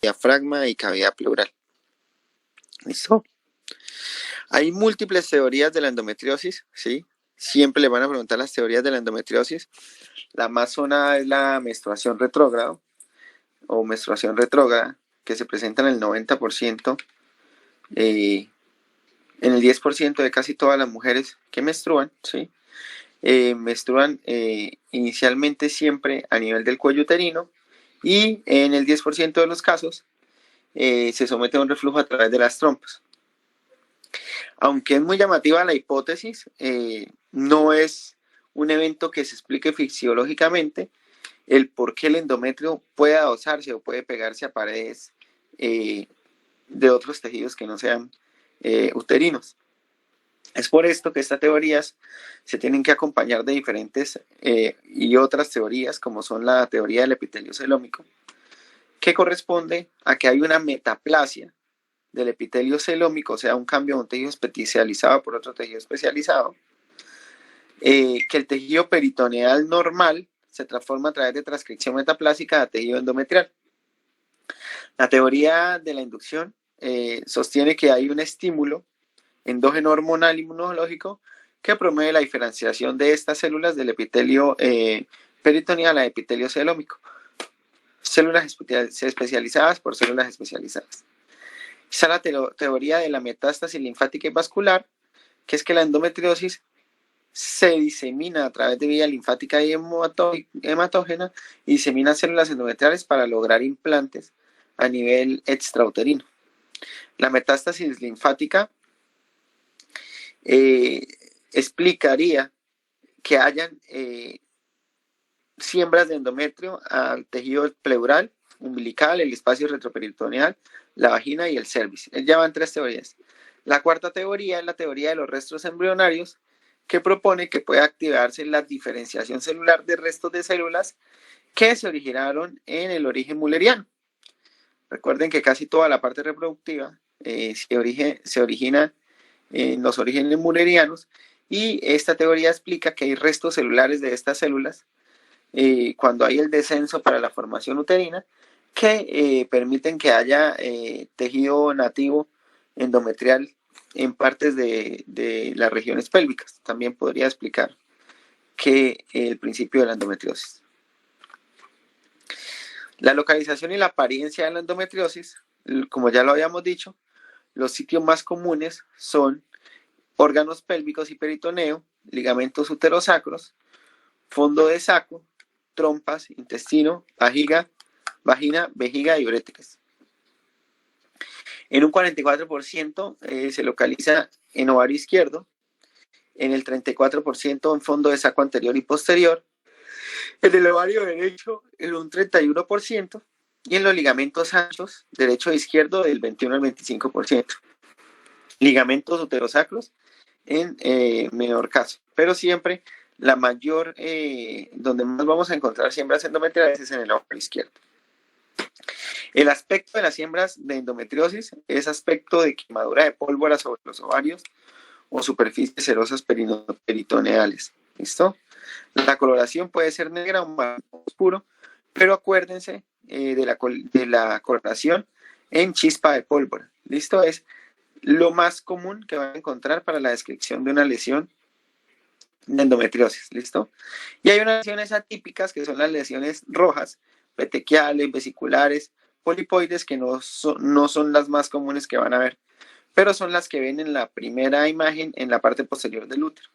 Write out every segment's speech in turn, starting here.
diafragma y cavidad pleural. ¿Listo? Hay múltiples teorías de la endometriosis, ¿sí? Siempre le van a preguntar las teorías de la endometriosis. La más sonada es la menstruación retrógrada o menstruación retrógrada, que se presenta en el 90%, en el 10% de casi todas las mujeres que menstruan, ¿sí? Menstruan inicialmente siempre a nivel del cuello uterino y en el 10% de los casos se somete a un reflujo a través de las trompas. Aunque es muy llamativa la hipótesis, no es un evento que se explique fisiológicamente el por qué el endometrio puede adosarse o puede pegarse a paredes de otros tejidos que no sean uterinos. Es por esto que estas teorías se tienen que acompañar de diferentes y otras teorías, como son la teoría del epitelio celómico, que corresponde a que hay una metaplasia del epitelio celómico, o sea, un cambio de un tejido especializado por otro tejido especializado, que el tejido peritoneal normal se transforma a través de transcripción metaplásica a tejido endometrial. La teoría de la inducción sostiene que hay un estímulo endógeno hormonal inmunológico que promueve la diferenciación de estas células del epitelio peritoneal a epitelio celómico. Células especializadas por células especializadas. Está la teoría de la metástasis linfática y vascular, que es que la endometriosis se disemina a través de vía linfática y hematógena y disemina células endometriales para lograr implantes a nivel extrauterino. La metástasis linfática explicaría que hayan siembras de endometrio al tejido pleural, umbilical, el espacio retroperitoneal, la vagina y el cervix. Ya van 3 teorías. La cuarta teoría es la teoría de los restos embrionarios, que propone que puede activarse la diferenciación celular de restos de células que se originaron en el origen mulleriano. Recuerden que casi toda la parte reproductiva se origina en los orígenes mullerianos, y esta teoría explica que hay restos celulares de estas células cuando hay el descenso para la formación uterina que permiten que haya tejido nativo endometrial en partes de las regiones pélvicas. También podría explicar que el principio de la endometriosis. La localización y la apariencia de la endometriosis, como ya lo habíamos dicho, los sitios más comunes son órganos pélvicos y peritoneo, ligamentos uterosacros, fondo de saco, trompas, intestino, vagina, vejiga y uréteres. En un 44% se localiza en ovario izquierdo, en el 34% en fondo de saco anterior y posterior, en el ovario derecho en un 31% y en los ligamentos anchos, derecho e izquierdo, del 21 al 25%. Ligamentos uterosacros en menor caso, pero siempre la mayor, donde más vamos a encontrar siembras endometriales es en el ovario izquierdo. El aspecto de las siembras de endometriosis es aspecto de quemadura de pólvora sobre los ovarios o superficies serosas peritoneales. ¿Listo? La coloración puede ser negra o más oscuro, pero acuérdense de la coloración en chispa de pólvora. ¿Listo? Es lo más común que van a encontrar para la descripción de una lesión de endometriosis. ¿Listo? Y hay unas lesiones atípicas que son las lesiones rojas, petequiales, vesiculares, polipoides, que no son las más comunes que van a ver, pero son las que ven en la primera imagen en la parte posterior del útero.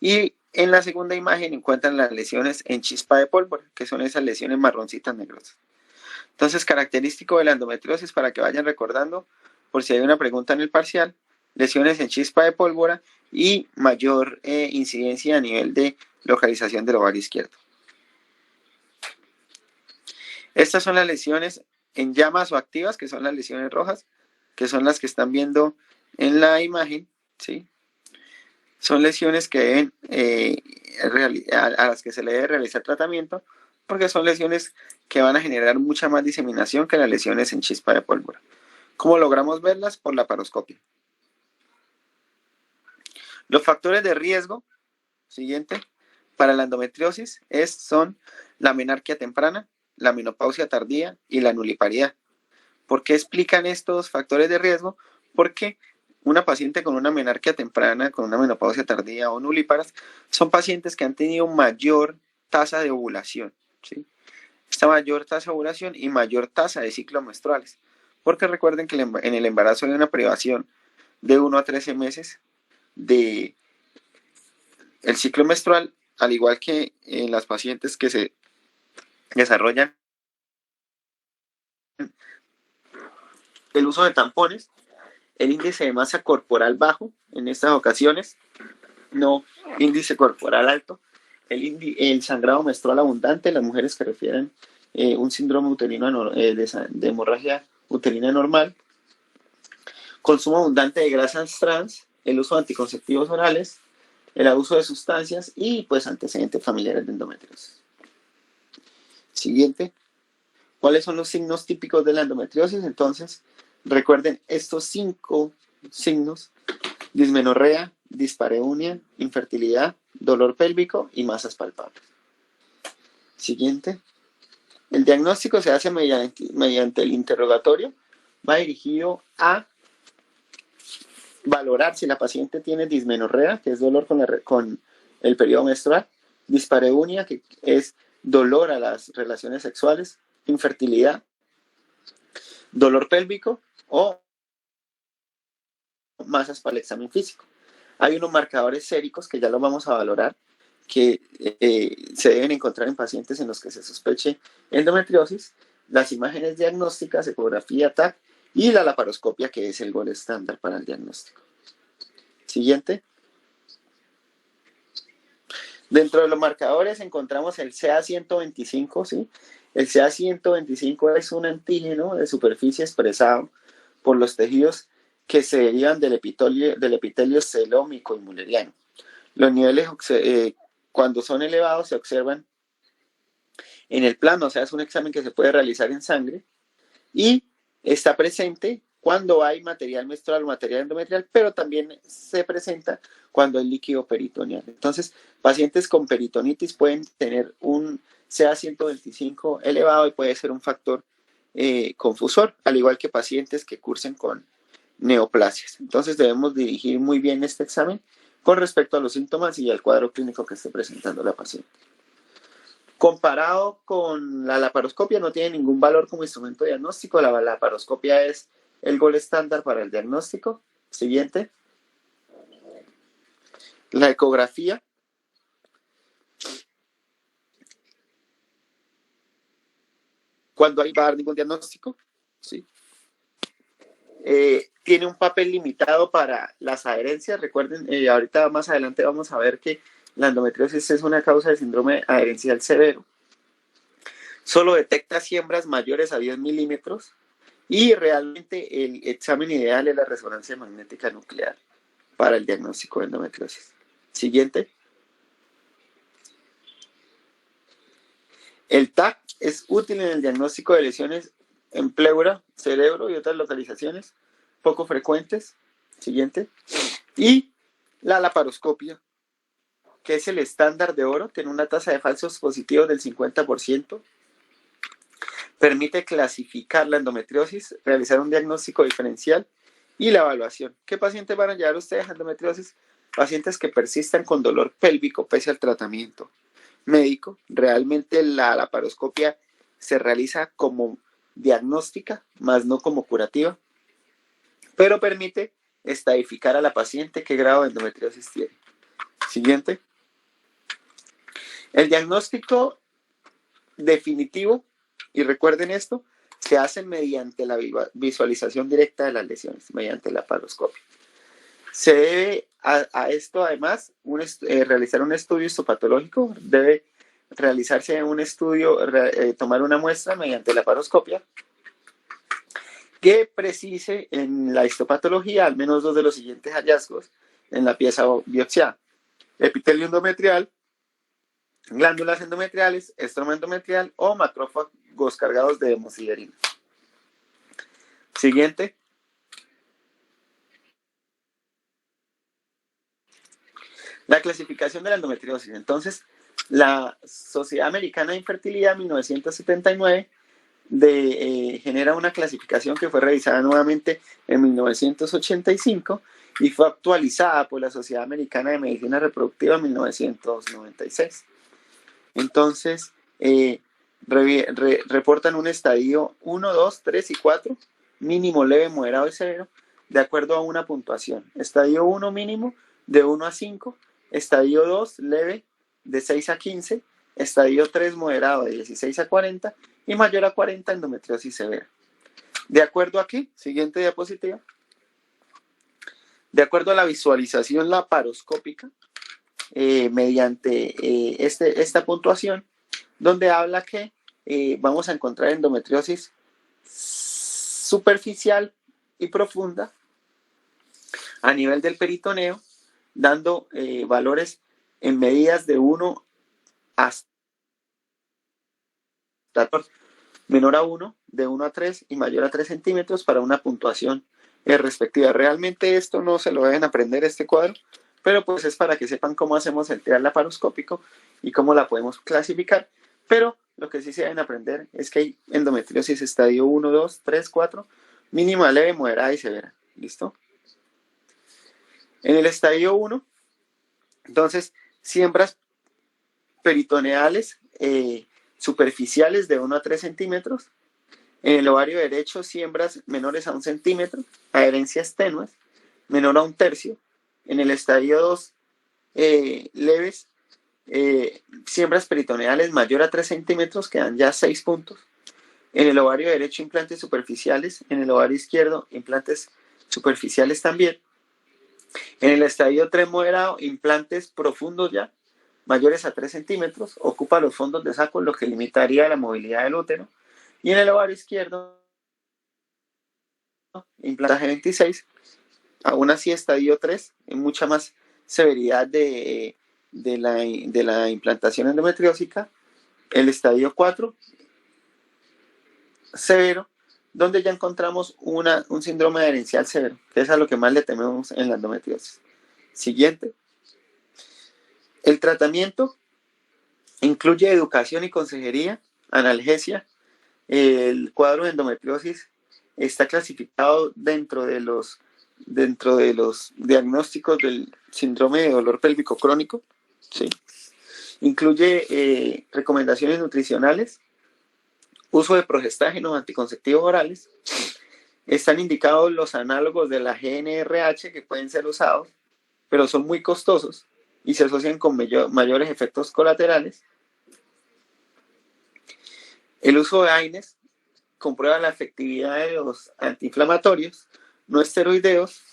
Y en la segunda imagen encuentran las lesiones en chispa de pólvora, que son esas lesiones marroncitas negrosas. Entonces, característico de la endometriosis, para que vayan recordando, por si hay una pregunta en el parcial, lesiones en chispa de pólvora y mayor incidencia a nivel de localización del ovario izquierdo. Estas son las lesiones en llamas o activas, que son las lesiones rojas, que son las que están viendo en la imagen, ¿sí? Son lesiones que deben, a las que se le debe realizar tratamiento, porque son lesiones que van a generar mucha más diseminación que las lesiones en chispa de pólvora. ¿Cómo logramos verlas? Por la laparoscopia. Los factores de riesgo, siguiente, para la endometriosis son la menarquia temprana, la menopausia tardía y la nulipariedad. ¿Por qué explican estos factores de riesgo? Porque una paciente con una menarquia temprana, con una menopausia tardía o nulíparas, son pacientes que han tenido mayor tasa de ovulación, ¿sí? Esta mayor tasa de ovulación y mayor tasa de ciclos menstruales. Porque recuerden que en el embarazo hay una privación de 1 a 13 meses de el ciclo menstrual, al igual que en las pacientes que se desarrollan el uso de tampones, el índice de masa corporal bajo en estas ocasiones, no índice corporal alto, el sangrado menstrual abundante, las mujeres que refieren un síndrome uterino de hemorragia uterina normal, consumo abundante de grasas trans, el uso de anticonceptivos orales, el abuso de sustancias y pues antecedentes familiares de endometriosis. Siguiente. ¿Cuáles son los signos típicos de la endometriosis? Entonces, recuerden estos 5 signos: dismenorrea, dispareunia, infertilidad, dolor pélvico y masas palpables. Siguiente. El diagnóstico se hace mediante el interrogatorio. Va dirigido a valorar si la paciente tiene dismenorrea, que es dolor con el periodo menstrual, dispareunia, que es dolor a las relaciones sexuales, infertilidad, dolor pélvico o masas para el examen físico. Hay unos marcadores séricos que ya los vamos a valorar, que se deben encontrar en pacientes en los que se sospeche endometriosis, las imágenes diagnósticas, ecografía, TAC y la laparoscopia, que es el gold estándar para el diagnóstico. Siguiente. Dentro de los marcadores encontramos el CA125, ¿sí? El CA125 es un antígeno de superficie expresado por los tejidos que se derivan del epitelio celómico y mulleriano. Los niveles, cuando son elevados, se observan en el plano, o sea, es un examen que se puede realizar en sangre y está presente cuando hay material menstrual o material endometrial, pero también se presenta cuando hay líquido peritoneal. Entonces, pacientes con peritonitis pueden tener un CA125 elevado y puede ser un factor confusor, al igual que pacientes que cursen con neoplasias. Entonces, debemos dirigir muy bien este examen con respecto a los síntomas y al cuadro clínico que esté presentando la paciente. Comparado con la laparoscopia, no tiene ningún valor como instrumento diagnóstico. La laparoscopia es el gold estándar para el diagnóstico. Siguiente. La ecografía. Cuando va a dar ningún diagnóstico, ¿sí? Tiene un papel limitado para las adherencias. Recuerden, ahorita más adelante vamos a ver que la endometriosis es una causa de síndrome adherencial severo. Solo detecta siembras mayores a 10 milímetros y realmente el examen ideal es la resonancia magnética nuclear para el diagnóstico de endometriosis. Siguiente. El TAC es útil en el diagnóstico de lesiones en pleura, cerebro y otras localizaciones poco frecuentes. Siguiente. Y la laparoscopia, que es el estándar de oro, tiene una tasa de falsos positivos del 50%. Permite clasificar la endometriosis, realizar un diagnóstico diferencial y la evaluación. ¿Qué pacientes van a llevar ustedes a endometriosis? Pacientes que persistan con dolor pélvico pese al tratamiento médico. Realmente la laparoscopia se realiza como diagnóstica, más no como curativa, pero permite estadificar a la paciente qué grado de endometriosis tiene. Siguiente. El diagnóstico definitivo, y recuerden esto, se hace mediante la visualización directa de las lesiones, mediante la laparoscopia. Se debe a esto además realizar un estudio histopatológico, debe realizarse un estudio, tomar una muestra mediante la laparoscopia que precise en la histopatología al menos 2 de los siguientes hallazgos en la pieza biopsiada: epitelio endometrial, glándulas endometriales, estroma endometrial o macrófagos cargados de hemosiderina. Siguiente. La clasificación de la endometriosis. Entonces, la Sociedad Americana de Infertilidad 1979 genera una clasificación que fue revisada nuevamente en 1985 y fue actualizada por la Sociedad Americana de Medicina Reproductiva en 1996. Entonces, reportan un estadio 1, 2, 3 y 4, mínimo, leve, moderado y severo, de acuerdo a una puntuación. Estadio 1 mínimo, de 1 a 5, estadio 2 leve, de 6 a 15, estadio 3 moderado, de 16 a 40, y mayor a 40, endometriosis severa. ¿De acuerdo a qué? Siguiente diapositiva. De acuerdo a la visualización laparoscópica, mediante esta puntuación, donde habla que vamos a encontrar endometriosis superficial y profunda a nivel del peritoneo, dando valores en medidas de 1 hasta menor a 1, de 1 a 3 y mayor a 3 centímetros para una puntuación respectiva. Realmente esto no se lo deben aprender, este cuadro, pero pues es para que sepan cómo hacemos el trial laparoscópico y cómo la podemos clasificar. Pero lo que sí se deben aprender es que hay endometriosis estadio 1, 2, 3, 4, mínima, leve, moderada y severa. ¿Listo? En el estadio 1, entonces, siembras peritoneales superficiales de 1 a 3 centímetros. En el ovario derecho, siembras menores a 1 centímetro, adherencias tenues, menor a 1/3. En el estadio 2, leves, siembras peritoneales mayor a 3 centímetros, que dan ya 6 puntos. En el ovario derecho, implantes superficiales. En el ovario izquierdo, implantes superficiales también. En el estadio 3 moderado, implantes profundos ya, mayores a 3 centímetros, ocupa los fondos de saco, lo que limitaría la movilidad del útero. Y en el ovario izquierdo, implantaje 26, aún así estadio 3, en mucha más severidad de la implantación endometriósica. El estadio 4, severo, donde ya encontramos un síndrome adherencial severo, que es a lo que más le tememos en la endometriosis. Siguiente. El tratamiento incluye educación y consejería, analgesia. El cuadro de endometriosis está clasificado dentro de los diagnósticos del síndrome de dolor pélvico crónico, ¿sí? Incluye recomendaciones nutricionales, uso de progestágenos anticonceptivos orales. Están indicados los análogos de la GnRH que pueden ser usados, pero son muy costosos y se asocian con mayores efectos colaterales. El uso de AINES comprueba la efectividad de los antiinflamatorios no esteroideos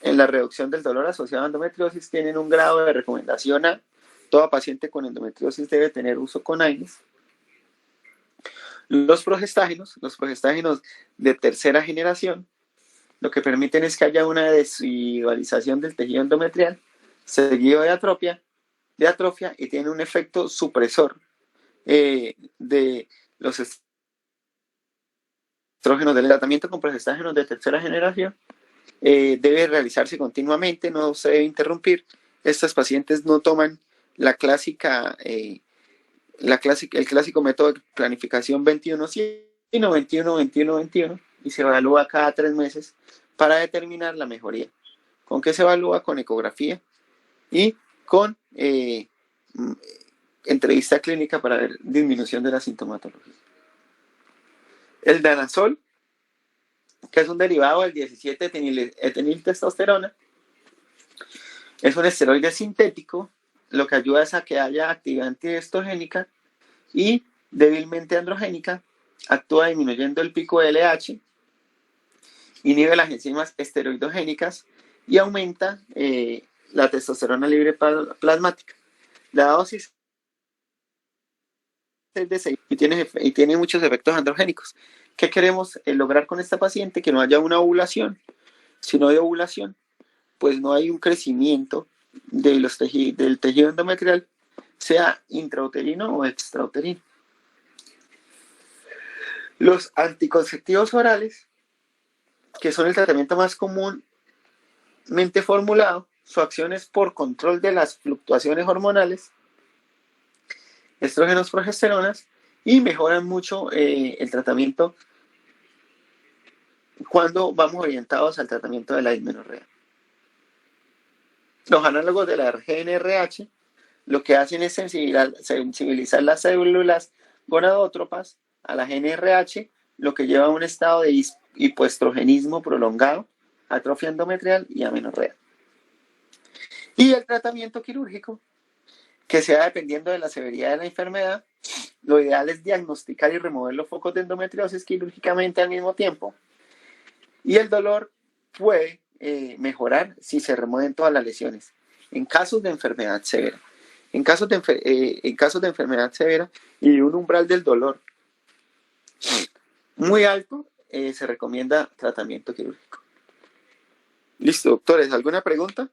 en la reducción del dolor asociado a endometriosis. Tienen un grado de recomendación A. Toda paciente con endometriosis debe tener uso con AINES. Los progestágenos de tercera generación, lo que permiten es que haya una desigualización del tejido endometrial, seguido de atrofia, y tiene un efecto supresor de los estrógenos. Del tratamiento con progestágenos de tercera generación debe realizarse continuamente, no se debe interrumpir. Estas pacientes no toman el clásico método de planificación 21-100, sino 21-21-21, y se evalúa cada 3 meses para determinar la mejoría. ¿Con qué se evalúa? Con ecografía y con entrevista clínica para ver disminución de la sintomatología. El danazol, que es un derivado del 17-etiltestosterona, es un esteroide sintético, lo que ayuda es a que haya actividad antiestrogénica y débilmente androgénica, actúa disminuyendo el pico de LH, inhibe las enzimas esteroidogénicas y aumenta la testosterona libre plasmática. La dosis es de 6 y tiene muchos efectos androgénicos. ¿Qué queremos lograr con esta paciente? Que no haya una ovulación. Si no hay ovulación, pues no hay un crecimiento del tejido endometrial, sea intrauterino o extrauterino. Los anticonceptivos orales, que son el tratamiento más comúnmente formulado, su acción es por control de las fluctuaciones hormonales, estrógenos, progesteronas, y mejoran mucho el tratamiento cuando vamos orientados al tratamiento de la dismenorrea. Los análogos de la GnRH lo que hacen es sensibilizar las células gonadótropas a la GnRH, lo que lleva a un estado de hipoestrogenismo prolongado, atrofia endometrial y amenorrea. Y el tratamiento quirúrgico, que sea dependiendo de la severidad de la enfermedad, lo ideal es diagnosticar y remover los focos de endometriosis quirúrgicamente al mismo tiempo. Y el dolor puede mejorar si se remueven todas las lesiones en casos de enfermedad severa. En casos de enfermedad severa y un umbral del dolor muy alto, se recomienda tratamiento quirúrgico. Listo, doctores, ¿alguna pregunta?